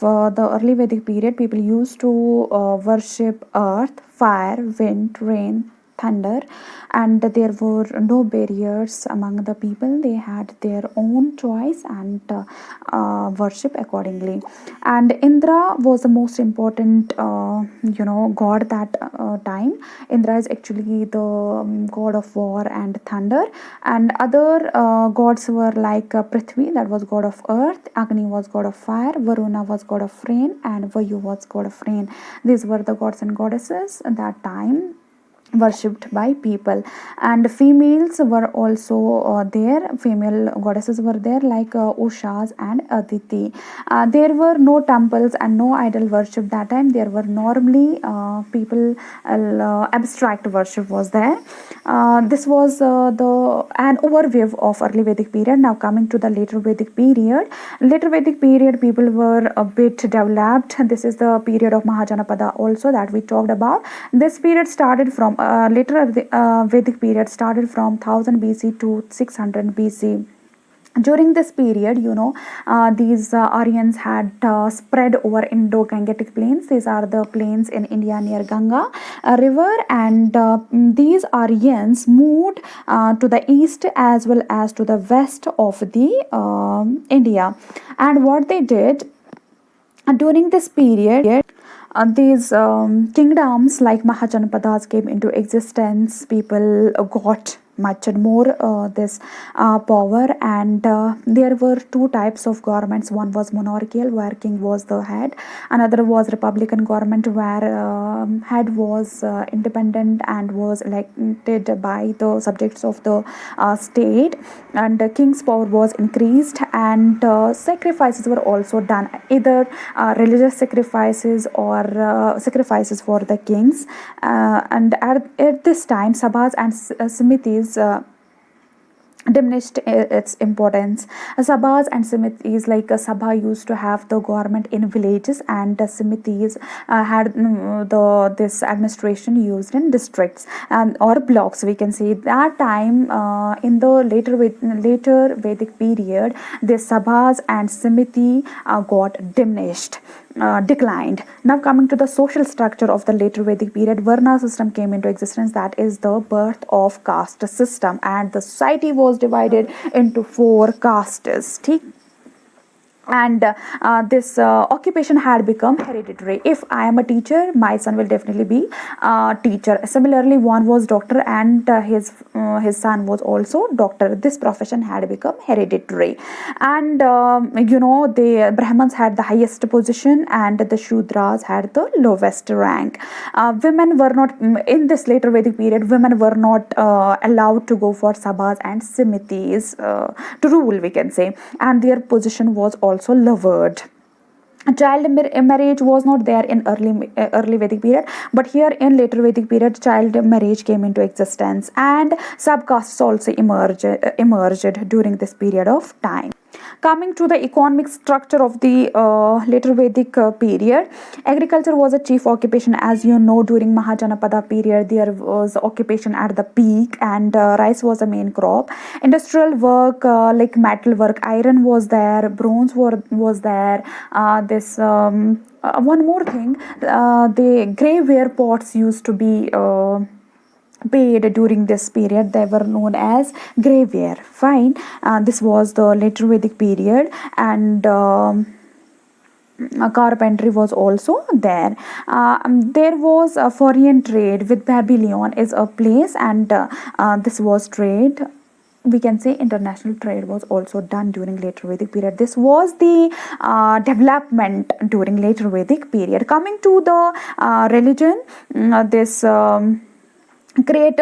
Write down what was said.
the early Vedic period, people used to worship earth, fire, wind, rain, thunder, and there were no barriers among the people. They had their own choice and worship accordingly. And Indra was the most important, god that time. Indra is actually the god of war and thunder, and other gods were like Prithvi, that was god of earth, Agni was god of fire, Varuna was god of rain, and Vayu was god of rain. These were the gods and goddesses at that time worshipped by people. And females were also there, female goddesses were there like Ushas and Aditi. There were no temples and no idol worship that time. There were normally people abstract worship was there. This was the an overview of early Vedic period. Now coming to the later Vedic period. Later Vedic period, people were a bit developed. This is the period of Mahajanapada also that we talked about. This period started from later Vedic period started from 1000 BC to 600 BC. During this period, these Aryans had spread over Indo-Gangetic plains. These are the plains in India near Ganga river, and these Aryans moved to the east as well as to the west of the India. And what they did during this period, these kingdoms like Mahajanapadas came into existence. People got much more this power, and there were two types of governments. One was monarchical, where king was the head. Another was republican government, where head was independent and was elected by the subjects of the state, and the king's power was increased, and sacrifices were also done, either religious sacrifices or sacrifices for the kings. And at this time, sabhas and simitis diminished its importance. Sabhas and simitis, like a sabha used to have the government in villages, and the simitis had this administration used in districts and or blocks. We can say that time in the later Vedic period, the sabhas and simiti got diminished. Declined. Now coming to the social structure of the later Vedic period, Varna system came into existence. That is the birth of caste system, and the society was divided into 4 castes. And this occupation had become hereditary. If I am a teacher, my son will definitely be a teacher. Similarly, one was doctor, and his son was also doctor. This profession had become hereditary. And the Brahmins had the highest position, and the Shudras had the lowest rank. Women were not, in this later Vedic period, women were not allowed to go for sabhas and simitis to rule, we can say, and their position was also lowered. Child marriage was not there in early Vedic period, but here in later Vedic period, child marriage came into existence, and subcastes also emerged during this period of time. Coming to the economic structure of the later Vedic period, agriculture was a chief occupation. As you know, during Mahajanapada period, there was occupation at the peak, and rice was a main crop. Industrial work like metal work, iron was there, bronze was there. One more thing, the grey ware pots used to be paid during this period. They were known as graveyard. Fine. This was the later Vedic period, and carpentry was also there. There was a foreign trade with Babylon is a place, and this was trade. We can say international trade was also done during later Vedic period. This was the development during later Vedic period. Coming to the religion, this great